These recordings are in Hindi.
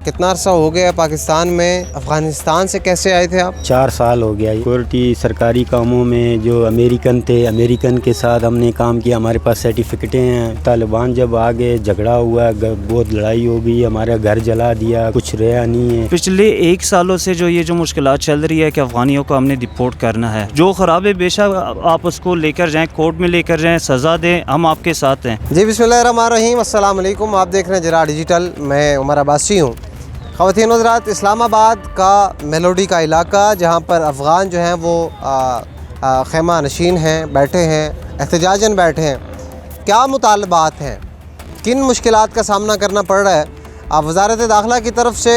कितना अर्सा हो गया पाकिस्तान में? अफ़गानिस्तान से कैसे आए थे आप? 4 साल हो गया। सिक्योरिटी सरकारी कामों में जो अमेरिकन थे, अमेरिकन के साथ हमने काम किया। हमारे पास सर्टिफिकेटें हैं। तालिबान जब आ गए, झगड़ा हुआ, बहुत लड़ाई हो गई, हमारा घर जला दिया, कुछ रहा नहीं है। पिछले 1 सालों से जो मुश्किलात चल रही है कि अफ़गानियों को हमने डिपोर्ट करना है, जो ख़राब है बेशक आप उसको लेकर जाएँ, कोर्ट में लेकर जाएँ, सज़ा दें, हम आपके साथ हैं। जी बिस्मिल्लाहिर्रहमानिर्रहीम, अस्सलाम वालेकुम। आप देख रहे हैं जरा डिजिटल। मैं उमर अब्बासी हूँ। ख़वातीन हज़रात, इस्लामाबाद का मेलोडी का इलाका, जहाँ पर अफ़गान जो हैं वो ख़ैमा नशीन हैं, बैठे हैं, एहतजाजन बैठे हैं। क्या मुतालबात हैं, किन मुश्किलात का सामना करना पड़ रहा है? वज़ारत दाखिला की तरफ से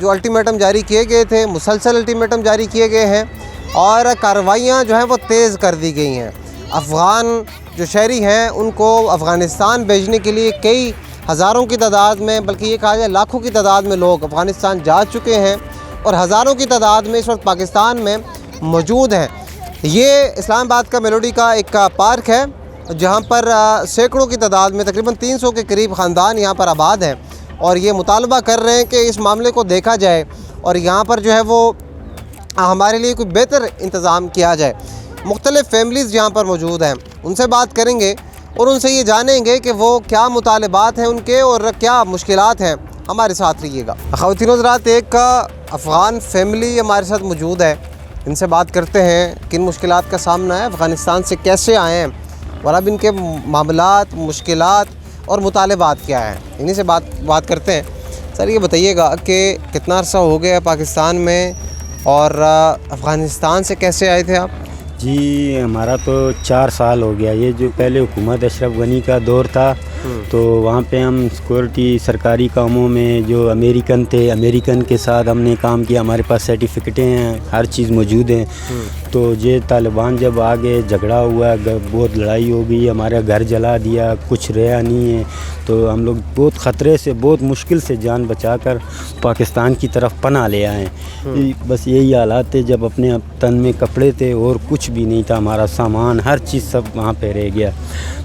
जो अल्टीमेटम जारी किए गए थे, मुसलसल अल्टीमेटम जारी किए गए हैं और कार्रवाइयाँ जो हैं वो तेज़ कर दी गई हैं। अफ़गान जो शहरी हैं उनको अफ़गानिस्तान भेजने के लिए कई हज़ारों की तादाद में, बल्कि ये कहा जाए लाखों की तादाद में लोग अफ़गानिस्तान जा चुके हैं और हज़ारों की तादाद में इस वक्त पाकिस्तान में मौजूद हैं। ये इस्लामाबाद का मेलोडी का एक पार्क है जहाँ पर सैकड़ों की तादाद में तकरीबन 300 के करीब ख़ानदान यहाँ पर आबाद हैं और ये मुतालबा कर रहे हैं कि इस मामले को देखा जाए और यहाँ पर जो है वो हमारे लिए कोई बेहतर इंतज़ाम किया जाए। मुख्तलिफ़ फैमिलीज़ यहाँ पर मौजूद हैं, उनसे बात करेंगे और उनसे ये जानेंगे कि वो क्या मुतालबात हैं उनके और क्या मुश्किलात हैं। हमारे साथ रहिएगा। ख़वातीन हज़रात, एक अफ़गान फैमिली हमारे साथ मौजूद है, इनसे बात करते हैं किन मुश्किलात का सामना है, अफ़गानिस्तान से कैसे आए हैं और अब इनके मामलात, मुश्किलात और मुतालबात क्या हैं। इन्हीं से बात करते हैं। सर, ये बताइएगा कि कितना अर्सा हो गया पाकिस्तान में और अफ़गानिस्तान से कैसे आए थे आप? जी, हमारा तो 4 साल हो गया। ये जो पहले हुकूमत अशरफ गनी का दौर था तो वहाँ पे हम सिक्योरिटी सरकारी कामों में जो अमेरिकन थे, अमेरिकन के साथ हमने काम किया। हमारे पास सर्टिफिकेटें हैं, हर चीज़ मौजूद हैं। तो ये तालिबान जब आ गए, झगड़ा हुआ, बहुत लड़ाई हो गई, हमारा घर जला दिया, कुछ रहा नहीं है। तो हम लोग बहुत ख़तरे से, बहुत मुश्किल से जान बचाकर पाकिस्तान की तरफ पनाह ले आए। बस यही हालात थे। जब अपने तन में कपड़े थे और कुछ भी नहीं था, हमारा सामान, हर चीज़ सब वहाँ पे रह गया।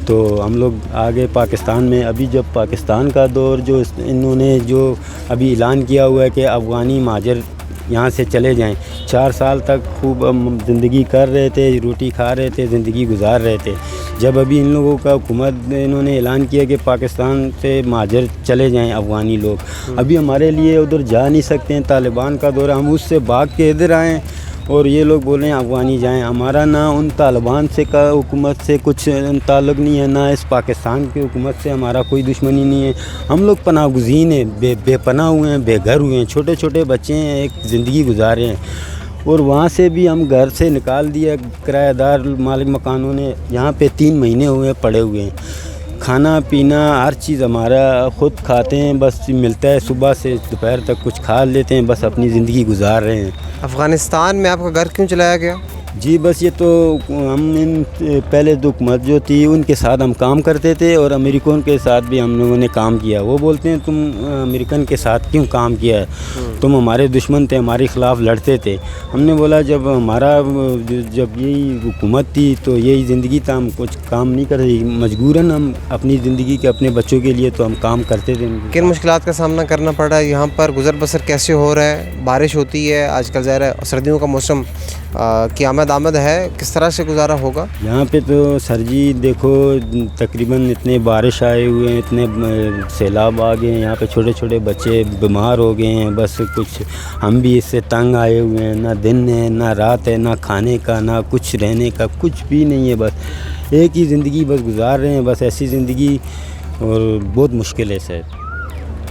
तो हम लोग आ गए पाकिस्तान में। अभी जब पाकिस्तान का दौर जो इन्होंने जो अभी ऐलान किया हुआ है कि अफ़गानी महाजर यहाँ से चले जाएं। 4 साल तक खूब ज़िंदगी कर रहे थे, रोटी खा रहे थे, ज़िंदगी गुजार रहे थे। जब अभी इन लोगों का हुकूमत ने इन्होंने ऐलान किया कि पाकिस्तान से महाजर चले जाएं अफ़गानी लोग, अभी हमारे लिए उधर जा नहीं सकते हैं। तालिबान का दौर, हम उससे भाग के इधर आएँ और ये लोग बोल रहे हैं अफ़गानी जाएं। हमारा ना उन तालिबान से का हुकूमत से कुछ ताल्लुक़ नहीं है, ना इस पाकिस्तान की हुकूमत से हमारा कोई दुश्मनी नहीं है। हम लोग पनाह गुज़ीन हैं, बेपनाह हुए हैं, बेघर हुए हैं, छोटे छोटे बच्चे हैं, एक ज़िंदगी गुजारे हैं। और वहाँ से भी हम घर से निकाल दिया किराएदार मालिक मकानों ने। यहाँ पे 3 महीने हुए पड़े हुए हैं। खाना पीना हर चीज़ हमारा ख़ुद खाते हैं, बस मिलता है सुबह से दोपहर तक कुछ खा लेते हैं, बस अपनी ज़िंदगी गुजार रहे हैं। अफ़गानिस्तान में आपका घर क्यों चलाया गया? जी, बस ये तो हम पहले तो हुकूमत जो थी उनके साथ हम काम करते थे और अमेरिकन के साथ भी हम लोगों ने काम किया। वो बोलते हैं तुम अमेरिकन के साथ क्यों काम किया है, तुम हमारे दुश्मन थे, हमारे ख़िलाफ़ लड़ते थे। हमने बोला जब हमारा जब यही हुकूमत थी तो यही ज़िंदगी था, हम कुछ काम नहीं कर रहे, मजबूरन हम अपनी ज़िंदगी के अपने बच्चों के लिए तो हम काम करते थे। किन मुश्किलात का सामना करना पड़ रहा है यहाँ पर? गुज़र बसर कैसे हो रहा है? बारिश होती है आजकल, ज़ाहिर है सर्दियों का मौसम की आमद है, किस तरह से गुजारा होगा यहाँ पे? तो सर जी देखो, तकरीबन इतने बारिश आए हुए हैं, इतने सैलाब आ गए हैं, यहाँ पे छोटे छोटे बच्चे बीमार हो गए हैं। बस कुछ हम भी इससे तंग आए हुए हैं। ना दिन है ना रात है, ना खाने का ना कुछ रहने का, कुछ भी नहीं है। बस एक ही ज़िंदगी बस गुजार रहे हैं, बस ऐसी ज़िंदगी। और बहुत मुश्किल है सर,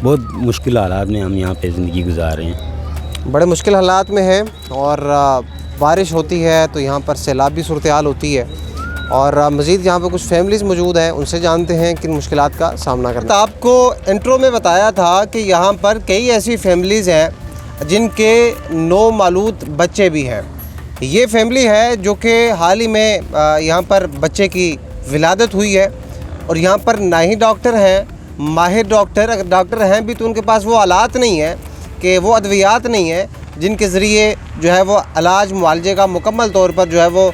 बहुत मुश्किल हालात में हम यहाँ पे ज़िंदगी गुजार रहे हैं। बड़े मुश्किल हालात में है और बारिश होती है तो यहाँ पर सैलाबी सूरत हाल होती है। और मज़ीद यहाँ पर कुछ फैमिलीज़ मौजूद हैं, उनसे जानते हैं किन मुश्किलात का सामना करना। तो आपको इंट्रो में बताया था कि यहाँ पर कई ऐसी फैमिलीज़ हैं जिनके नौमालूद बच्चे भी हैं। ये फैमिली है जो कि हाल ही में यहाँ पर बच्चे की विलादत हुई है और यहाँ पर ना ही डॉक्टर हैं, माहिर डॉक्टर, अगर डॉक्टर हैं भी तो उनके पास वो आलात नहीं है, कि वो अद्वियात नहीं है जिनके ज़रिए जो है वो इलाज मुआलजे का मुकम्मल तौर पर जो है वो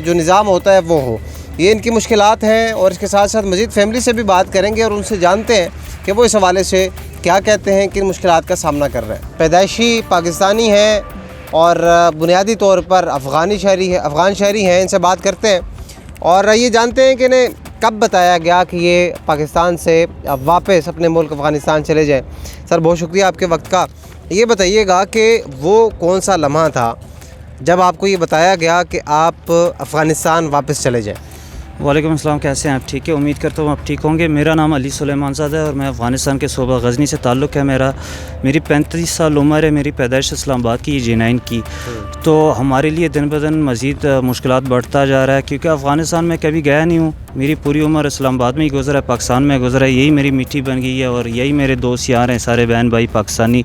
जो निज़ाम होता है वो हो। ये इनकी मुश्किलात हैं और इसके साथ साथ मज़ीद फैमिली से भी बात करेंगे और उनसे जानते हैं कि वो इस हवाले से क्या कहते हैं, किन मुश्किलात का सामना कर रहे हैं। पैदाइशी पाकिस्तानी हैं और बुनियादी तौर पर अफ़गान शहरी हैं। इनसे बात करते हैं और ये जानते हैं कि इन्हें कब बताया गया कि ये पाकिस्तान से अब वापस अपने मुल्क अफ़गानिस्तान चले जाएं। सर बहुत शुक्रिया आपके वक्त का। ये बताइएगा कि वो कौन सा लम्हा था जब आपको ये बताया गया कि आप अफ़गानिस्तान वापस चले जाएं। वालेकुम अस्सलाम, कैसे हैं आप? ठीक है, उम्मीद करता हूँ आप ठीक होंगे। मेरा नाम अली सुलेमान ज़ादा है और मैं अफ़गानिस्तान के सूबा गज़नी से ताल्लुक़ है मेरी 35 साल उम्र है। मेरी पैदाइश इस्लामाबाद की, G9 की। तो हमारे लिए दिन ब दिन मज़ीद मुश्किलात बढ़ता जा रहा है क्योंकि अफ़गानिस्तान में कभी गया नहीं हूँ। मेरी पूरी उम्र इस्लामाबाद में ही गुज़रा है, पाकिस्तान में गुज़रा है। यही मेरी मिट्टी बन गई है और यही मेरे दोस्त यार हैं, सारे बहन भाई पाकिस्तानी।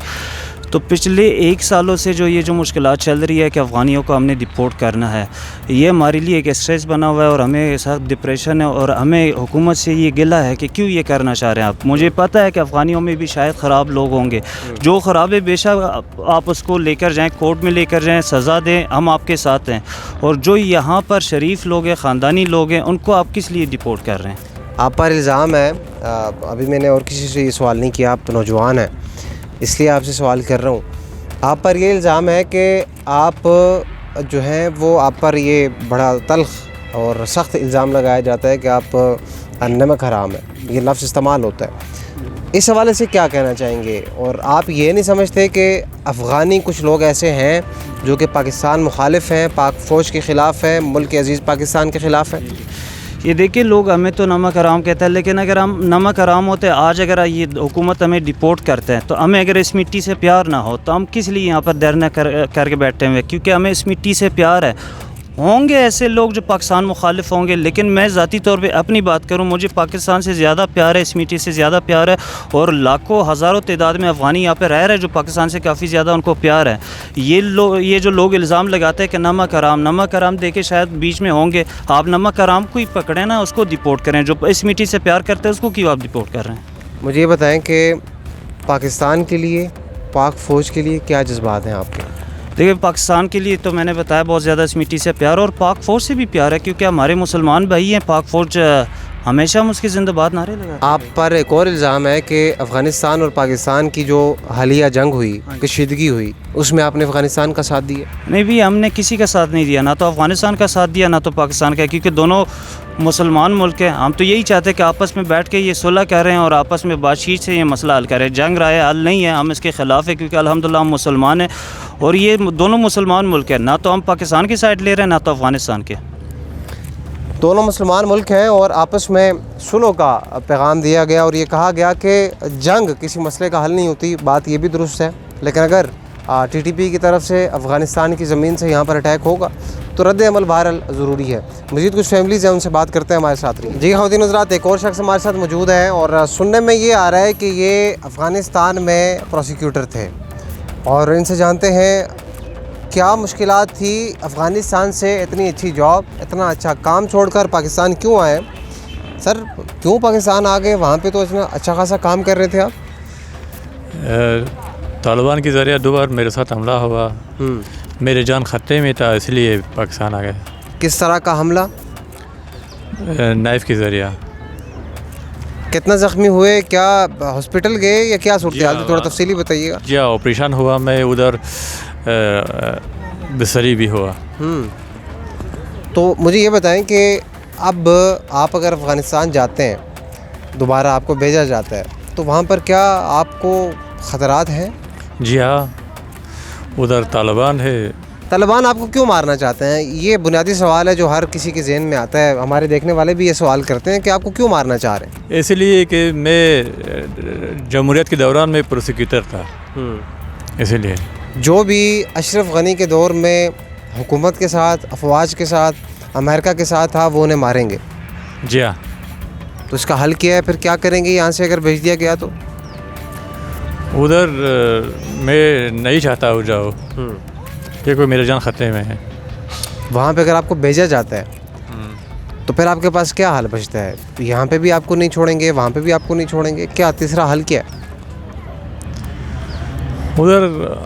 तो पिछले 1 सालों से जो मुश्किलात चल रही है कि अफ़गानियों को हमने डिपोर्ट करना है, ये हमारे लिए एक स्ट्रेस बना हुआ है और हमें साथ डिप्रेशन है और हमें हुकूमत से ये गिला है कि क्यों ये करना चाह रहे हैं आप। मुझे पता है कि अफ़गानियों में भी शायद ख़राब लोग होंगे, जो ख़राब है बेशक आप उसको लेकर जाएँ, कोर्ट में लेकर जाएँ, सज़ा दें, हम आपके साथ हैं। और जो यहाँ पर शरीफ लोग हैं, ख़ानदानी लोग हैं, उनको आप किस लिए डिपोर्ट कर रहे हैं? आप पर इल्ज़ाम है, अभी मैंने और किसी से ये सवाल नहीं किया, आप तो नौजवान हैं इसलिए आपसे सवाल कर रहा हूँ। आप पर ये इल्ज़ाम है कि आप जो हैं वो आप पर ये बड़ा तल्ख़ और सख्त इल्ज़ाम लगाया जाता है कि आप नमक हराम है, ये लफ्ज़ इस्तेमाल होता है। इस हवाले से क्या कहना चाहेंगे? और आप ये नहीं समझते कि अफ़गानी कुछ लोग ऐसे हैं जो कि पाकिस्तान मुखालिफ हैं, पाक फ़ौज के ख़िलाफ़ हैं, मुल्क अज़ीज़ पाकिस्तान के ख़िलाफ़ हैं? ये देखिए, लोग हमें तो नमक हराम कहते हैं, लेकिन अगर हम नमक हराम होते, आज अगर ये हुकूमत हमें डिपोर्ट करते हैं तो हमें अगर इस मिट्टी से प्यार ना हो तो हम किस लिए यहाँ पर धरना करके बैठे हुए? क्योंकि हमें इस मिट्टी से प्यार है। होंगे ऐसे लोग जो पाकिस्तान मुखालिफ होंगे, लेकिन मैं ज़ाती तौर पे अपनी बात करूं, मुझे पाकिस्तान से ज़्यादा प्यार है, इस मिट्टी से ज़्यादा प्यार है। और लाखों हज़ारों तादाद में अफ़गानी यहाँ पे रह रहे हैं जो पाकिस्तान से काफ़ी ज़्यादा उनको प्यार है। ये जो लोग इल्ज़ाम लगाते हैं कि नमक हराम देके शायद बीच में होंगे, आप नमक हराम को ही पकड़ें ना, उसको डिपोर्ट करें। जो इस मिट्टी से प्यार करते हैं उसको क्यों आप डिपोर्ट कर रहे हैं? मुझे ये बताएँ कि पाकिस्तान के लिए, पाक फ़ौज के लिए क्या जज्बात हैं आपके? देखिए, पाकिस्तान के लिए तो मैंने बताया बहुत ज़्यादा इस मिट्टी से प्यार, और पाक फ़ौज से भी प्यार है क्योंकि हमारे मुसलमान भाई हैं। पाक फ़ौज हमेशा हम उसकी ज़िंदाबाद नारे लगाते हैं। आप पर एक और इल्ज़ाम है कि अफ़गानिस्तान और पाकिस्तान की जो हालिया जंग हुई, कशीदगी हुई, उसमें आपने अफ़गानिस्तान का साथ दिया? नहीं भी, हमने किसी का साथ नहीं दिया, ना तो अफ़गानिस्तान का साथ दिया ना तो पाकिस्तान का, क्योंकि दोनों मुसलमान मुल्क हैं। हम तो यही चाहते हैं कि आपस में बैठ के ये सुलह करें और आपस में बातचीत से ये मसला हल करें। जंग राय हल नहीं है, हम इसके ख़िलाफ़ है क्योंकि अल्हम्दुलिल्लाह हम मुसलमान हैं और ये दोनों मुसलमान मुल्क हैं। ना तो हम पाकिस्तान की साइड ले रहे हैं ना तो अफ़गानिस्तान के। दोनों मुसलमान मुल्क हैं और आपस में सुलह का पैगाम दिया गया और ये कहा गया कि जंग किसी मसले का हल नहीं होती। बात ये भी दुरुस्त है, लेकिन अगर TTP की तरफ से अफ़गानिस्तान की ज़मीन से यहाँ पर अटैक होगा तो रद्द अमल बहरहाल ज़रूरी है। मज़ीद कुछ फैमिलीज़ हैं, उनसे बात करते हैं, हमारे साथ रही। जी ख़वातीन हज़रात, एक और शख्स हमारे साथ मौजूद है और सुनने में ये आ रहा है कि ये अफ़गानिस्तान में प्रोसिक्यूटर थे और इनसे जानते हैं क्या मुश्किलात थी। अफ़गानिस्तान से इतनी अच्छी जॉब, इतना अच्छा काम छोड़कर पाकिस्तान क्यों आए? सर क्यों पाकिस्तान आ गए? वहाँ पे तो इतना अच्छा खासा काम कर रहे थे आप। तालिबान के ज़रिए 2 बार मेरे साथ हमला हुआ, मेरे जान ख़तरे में था, इसलिए पाकिस्तान आ गए। किस तरह का हमला? नाइफ़ के ज़रिए। कितना ज़ख्मी हुए? क्या हॉस्पिटल गए या क्या सूरत हाल थी? थोड़ा तफसीली बताइएगा। जी ऑपरेशन हुआ, मैं उधर बिसरी भी हुआ। तो मुझे ये बताएं कि अब आप अगर अफ़गानिस्तान जाते हैं, दोबारा आपको भेजा जाता है, तो वहाँ पर क्या आपको ख़तरात हैं? जी हाँ, उधर तालिबान है। तालिबान आपको क्यों मारना चाहते हैं? ये बुनियादी सवाल है जो हर किसी के ज़हन में आता है। हमारे देखने वाले भी ये सवाल करते हैं कि आपको क्यों मारना चाह रहे हैं? इसलिए कि मैं जमहूरियत के दौरान में प्रोसिक्यूटर था, इसलिए। जो भी अशरफ गनी के दौर में हुकूमत के साथ, अफवाज के साथ, अमेरिका के साथ था, वो उन्हें मारेंगे। जी हाँ। तो इसका हल क्या है? फिर क्या करेंगे यहाँ से अगर भेज दिया गया तो? उधर मैं नहीं चाहता हो जाओ क्योंकि मेरे जान ख़तरे में है। वहाँ पे अगर आपको भेजा जाता है तो फिर आपके पास क्या हल बचता है? यहाँ पे भी आपको नहीं छोड़ेंगे, वहाँ पे भी आपको नहीं छोड़ेंगे, क्या तीसरा हल क्या है? उधर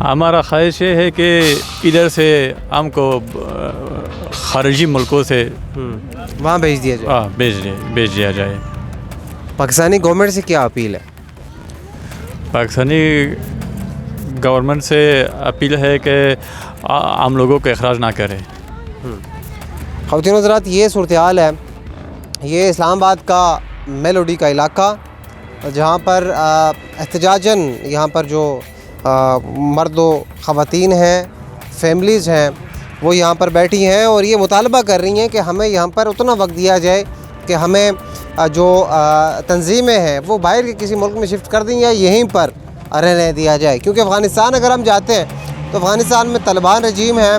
हमारा ख्वाहिश ये है कि इधर से हमको खारजी मुल्कों से वहाँ भेज दिया जाए। भेज दिया जाए। पाकिस्तानी गवर्नमेंट से क्या अपील है? पाकिस्तानी गवर्नमेंट से अपील है कि हम लोगों को अखराज ना करें। ख़वातीन हज़रात, ये सूरत हाल है। ये इस्लामाबाद का मेलोडी का इलाका, जहाँ पर एहतजाजन यहाँ पर जो मर्द व ख़वातीन हैं, फैमिलीज़ हैं, वो यहाँ पर बैठी हैं और ये मुतालबा कर रही हैं कि हमें यहाँ पर उतना वक्त दिया जाए कि हमें जो तंजीमें हैं वो बाहर के किसी मुल्क में शिफ्ट कर दें या यहीं पर रहने दिया जाए। क्योंकि अफ़गानिस्तान अगर हम जाते हैं तो अफ़गानिस्तान में तालिबान रजीम है,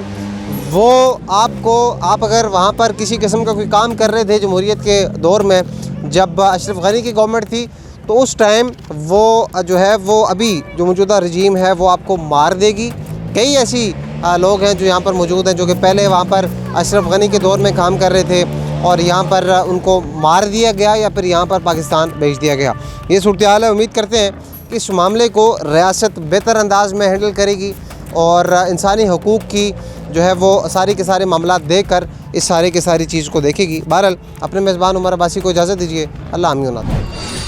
वो आप अगर वहाँ पर किसी किस्म का कोई काम कर रहे थे जमहूरियत के दौर में, जब अशरफ गनी की गवर्नमेंट थी, तो उस टाइम वो जो है वो अभी जो मौजूदा रजीम है वो आपको मार देगी। कई ऐसी लोग हैं जो यहाँ पर मौजूद हैं जो कि पहले वहाँ पर अशरफ गनी के दौर में काम कर रहे थे और यहाँ पर उनको मार दिया गया या फिर यहाँ पर पाकिस्तान भेज दिया गया। ये सूरत हाल है। उम्मीद करते हैं कि इस मामले को रियासत बेहतर अंदाज में हैंडल करेगी और इंसानी हकूक़ की जो है वो सारी के सारे मामला देकर इस सारी के सारी चीज़ को देखेगी। बहरहाल अपने मेज़बान उमर अब्बासी को इजाज़त दीजिए। अल्लाह आमीन।